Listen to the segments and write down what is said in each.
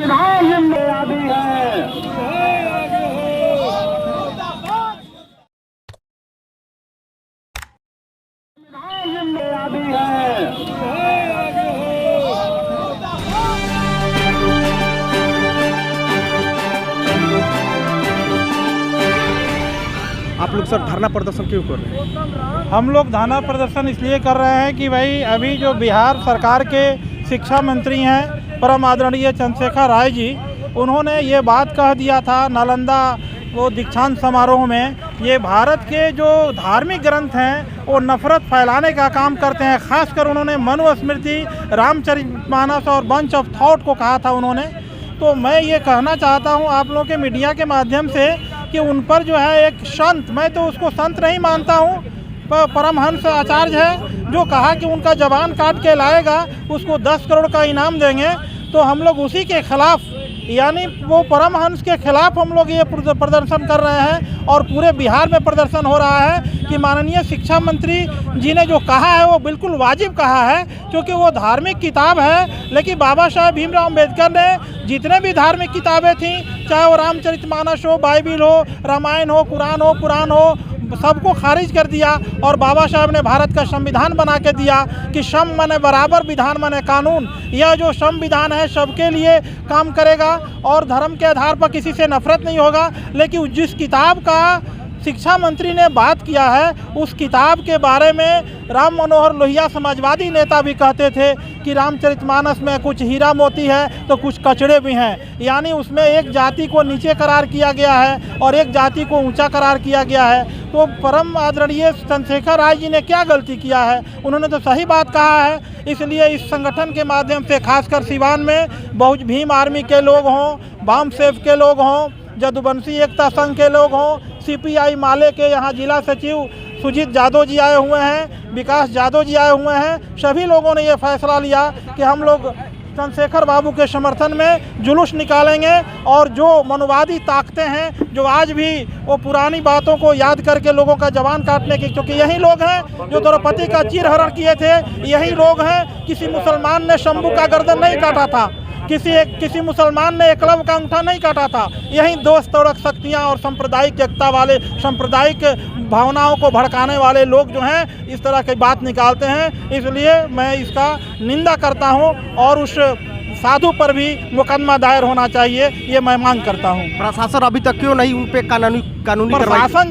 संविधान में आदि है। संविधान में आदि है। आप लोग सर धरना प्रदर्शन क्यों कर रहे हैं? हम लोग धरना प्रदर्शन इसलिए कर रहे हैं कि भाई अभी जो बिहार सरकार के शिक्षा मंत्री हैं परम आदरणीय चंद्रशेखर राय जी, उन्होंने ये बात कह दिया था नालंदा वो दीक्षांत समारोह में, ये भारत के जो धार्मिक ग्रंथ हैं वो नफरत फैलाने का काम करते हैं। खासकर उन्होंने मनुस्मृति, रामचरितमानस और बंच ऑफ थॉट को कहा था उन्होंने। तो मैं ये कहना चाहता हूँ आप लोगों के मीडिया के माध्यम से कि उन पर जो है एक संत, मैं तो उसको संत नहीं मानता हूँ, परमहंस आचार्य है, जो कहा कि उनका जबान काट के लाएगा उसको 10 करोड़ का इनाम देंगे। तो हम लोग उसी के खिलाफ, यानी वो परमहंस के खिलाफ हम लोग ये प्रदर्शन कर रहे हैं और पूरे बिहार में प्रदर्शन हो रहा है कि माननीय शिक्षा मंत्री जी ने जो कहा है वो बिल्कुल वाजिब कहा है, क्योंकि वो धार्मिक किताब है। लेकिन बाबा साहेब भीमराव अम्बेडकर ने जितने भी धार्मिक किताबें थीं, चाहे वो रामचरितमानस हो, बाइबिल हो, रामायण हो, कुरान हो, पुराण हो, सबको खारिज कर दिया और बाबा साहब ने भारत का संविधान बना के दिया कि सम माने बराबर, विधान माने कानून। यह जो संविधान है सबके लिए काम करेगा और धर्म के आधार पर किसी से नफरत नहीं होगा। लेकिन जिस किताब का शिक्षा मंत्री ने बात किया है उस किताब के बारे में राम मनोहर लोहिया समाजवादी नेता भी कहते थे कि रामचरितमानस में कुछ हीरा मोती है तो कुछ कचड़े भी हैं, यानी उसमें एक जाति को नीचे करार किया गया है और एक जाति को ऊंचा करार किया गया है। तो परम आदरणीय चंद्रशेखर राय जी ने क्या गलती किया है? उन्होंने तो सही बात कहा है। इसलिए इस संगठन के माध्यम से खासकर सिवान में बहुत भीम आर्मी के लोग हों, वाम सेफ के लोग हों, जदुवंशी एकता संघ के लोग हों, CPI माले के यहाँ जिला सचिव सुजीत यादव जी आए हुए हैं, विकास यादव जी आए हुए हैं, सभी लोगों ने ये फैसला लिया कि हम लोग चंद्रशेखर बाबू के समर्थन में जुलूस निकालेंगे। और जो मनुवादी ताकतें हैं जो आज भी वो पुरानी बातों को याद करके लोगों का जबान काटने की, क्योंकि यही लोग हैं जो द्रौपदी का चीरहरण किए थे, यही लोग हैं, किसी मुसलमान ने शंभू का गर्दन नहीं काटा था, किसी मुसलमान ने एकलव का अंगूठा नहीं काटा था। यही दोस्त तोड़क शक्तियाँ और सांप्रदायिक एकता वाले, सांप्रदायिक भावनाओं को भड़काने वाले लोग जो हैं इस तरह की बात निकालते हैं। इसलिए मैं इसका निंदा करता हूं और उस साधु पर भी मुकदमा दायर होना चाहिए, ये मैं मांग करता हूं। प्रशासन अभी तक क्यों नहीं उन पे कानूनी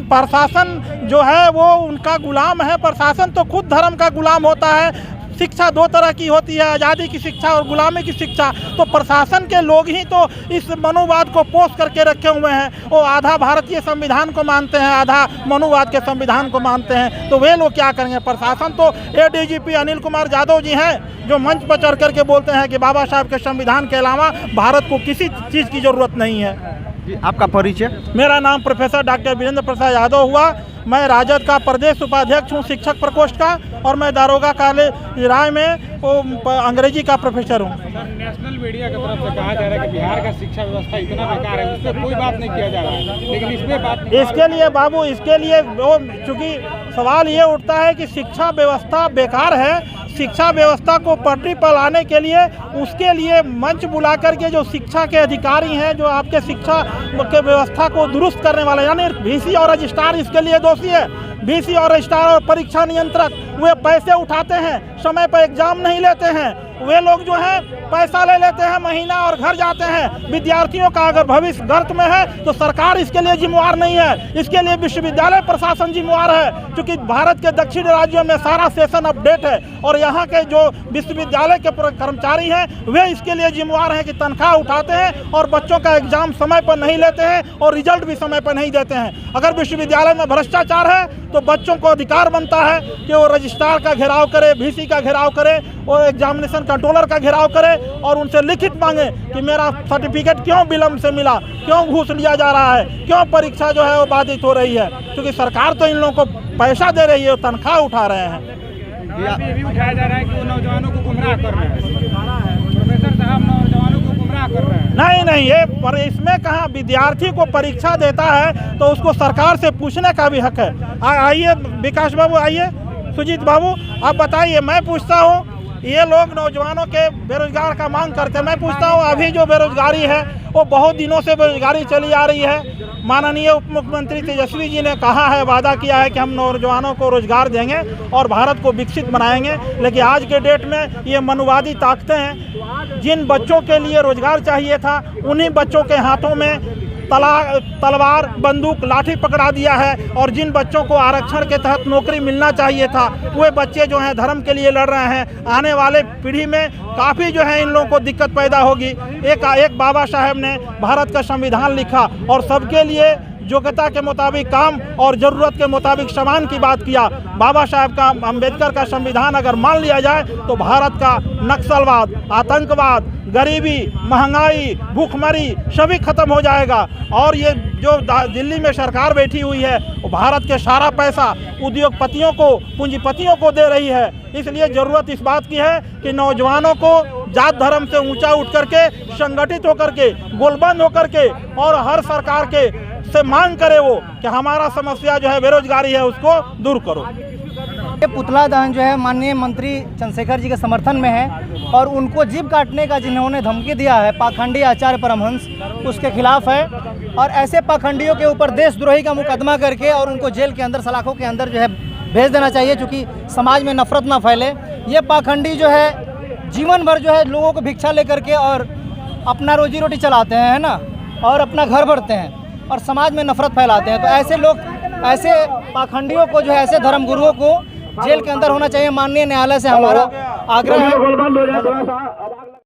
प्रशासन जो है वो उनका गुलाम है। प्रशासन तो खुद धर्म का गुलाम होता है। शिक्षा दो तरह की होती है, आज़ादी की शिक्षा और गुलामी की शिक्षा। तो प्रशासन के लोग ही तो इस मनोवाद को पोष करके रखे हुए हैं। वो आधा भारतीय संविधान को मानते हैं, आधा मनुवाद के संविधान को मानते हैं। तो वे लोग क्या करेंगे? प्रशासन तो ADGP अनिल कुमार यादव जी हैं जो मंच पर चढ़ करके बोलते हैं कि बाबा साहब के संविधान के अलावा भारत को किसी चीज़ की ज़रूरत नहीं है। आपका परिचय? मेरा नाम प्रोफेसर डॉक्टर वीरेंद्र प्रसाद यादव हुआ। मैं राजद का प्रदेश उपाध्यक्ष हूँ शिक्षक प्रकोष्ठ का, और मैं दारोगा कॉलेज राय में अंग्रेजी का प्रोफेसर हूँ। नेशनल मीडिया की तरफ से कहा जा रहा है कि बिहार का शिक्षा व्यवस्था इतना बेकार है, उस पर कोई बात नहीं किया जा रहा है, लेकिन इसमें बात इसके लिए बाबू, इसके लिए वो चूँकि सवाल ये उठता है कि शिक्षा व्यवस्था बेकार है। शिक्षा व्यवस्था को पटरी पर लाने के लिए उसके लिए मंच बुला करके जो शिक्षा के अधिकारी हैं, जो आपके शिक्षा के व्यवस्था को दुरुस्त करने वाले, यानी VC और रजिस्ट्रार इसके लिए दोषी है। VC और रजिस्ट्रार और परीक्षा नियंत्रक वे पैसे उठाते हैं, समय पर एग्जाम नहीं लेते हैं। वे लोग जो हैं पैसा ले लेते हैं महीना और घर जाते हैं। विद्यार्थियों का अगर भविष्य गर्त में है तो सरकार इसके लिए जिम्मेवार नहीं है, इसके लिए विश्वविद्यालय प्रशासन जिम्मेवार है। क्योंकि भारत के दक्षिण राज्यों में सारा सेशन अपडेट है और यहाँ के जो विश्वविद्यालय के कर्मचारी हैं वे इसके लिए जिम्मेवार हैं कि तनख्वाह उठाते हैं और बच्चों का एग्जाम समय पर नहीं लेते हैं और रिजल्ट भी समय पर नहीं देते हैं। अगर विश्वविद्यालय में भ्रष्टाचार है तो बच्चों को अधिकार बनता है कि वो रजिस्ट्रार का घेराव करे, VC का घेराव करे और एग्जामिनेशन कंट्रोलर का घेराव करे और उनसे लिखित मांगे कि मेरा सर्टिफिकेट क्यों विलम्ब से मिला, क्यों घूस लिया जा रहा है, क्यों परीक्षा जो है वो बाधित हो रही है। क्योंकि सरकार तो इन लोगों को पैसा दे रही है, तनख्वाह उठा रहे हैं। ये भी उठाया जा रहा है कि वो नौजवानों को गुमराह कर रहे हैं। प्रोफेसर साहब नौजवानों को गुमराह कर रहे हैं। नहीं, ये पर इसमें कहाँ विद्यार्थी को परीक्षा देता है तो उसको सरकार से पूछने का भी हक है। आइए विकास बाबू, आइए सुजीत बाबू, आप बताइए। मैं पूछता हूँ ये लोग नौजवानों के बेरोजगार का मांग करते हैं। मैं पूछता हूँ, अभी जो बेरोजगारी है वो बहुत दिनों से बेरोजगारी चली आ रही है। माननीय उप मुख्यमंत्री तेजस्वी जी ने कहा है, वादा किया है कि हम नौजवानों को रोजगार देंगे और भारत को विकसित बनाएंगे, लेकिन आज के डेट में ये मनुवादी ताकतें हैं। जिन बच्चों के लिए रोजगार चाहिए था, उन्हीं बच्चों के हाथों में तलवार, बंदूक, लाठी पकड़ा दिया है, और जिन बच्चों को आरक्षण के तहत नौकरी मिलना चाहिए था, वे बच्चे जो हैं धर्म के लिए लड़ रहे हैं। आने वाले पीढ़ी में काफ़ी जो है इन लोगों को दिक्कत पैदा होगी। एक बाबा साहब ने भारत का संविधान लिखा और सबके लिए योग्यता के मुताबिक काम और ज़रूरत के मुताबिक समान की बात किया। बाबा साहब का, अम्बेडकर का संविधान अगर मान लिया जाए तो भारत का नक्सलवाद, आतंकवाद, गरीबी, महंगाई, भूखमरी सभी खत्म हो जाएगा। और ये जो दिल्ली में सरकार बैठी हुई है, वो भारत के सारा पैसा उद्योगपतियों को, पूंजीपतियों को दे रही है। इसलिए ज़रूरत इस बात की है कि नौजवानों को जात धर्म से ऊंचा उठ करके, संगठित होकर के, गोलबंद होकर के, और हर सरकार के से मांग करे वो कि हमारा समस्या जो है बेरोजगारी है, उसको दूर करो। ये पुतला दहन जो है माननीय मंत्री चंद्रशेखर जी के समर्थन में है, और उनको जीभ काटने का जिन्होंने धमकी दिया है पाखंडी आचार्य परमहंस, उसके खिलाफ है। और ऐसे पाखंडियों के ऊपर देशद्रोही का मुकदमा करके और उनको जेल के अंदर, सलाखों के अंदर जो है भेज देना चाहिए, क्योंकि समाज में नफरत ना फैले। ये पाखंडी जो है जीवन भर जो है लोगों को भिक्षा लेकर के और अपना रोजी रोटी चलाते हैं, है ना, और अपना घर भरते हैं और समाज में नफरत फैलाते हैं। तो ऐसे लोग, ऐसे पाखंडियों को जो है, ऐसे धर्मगुरुओं को जेल के अंदर होना चाहिए। माननीय न्यायालय से हमारा आग्रह है।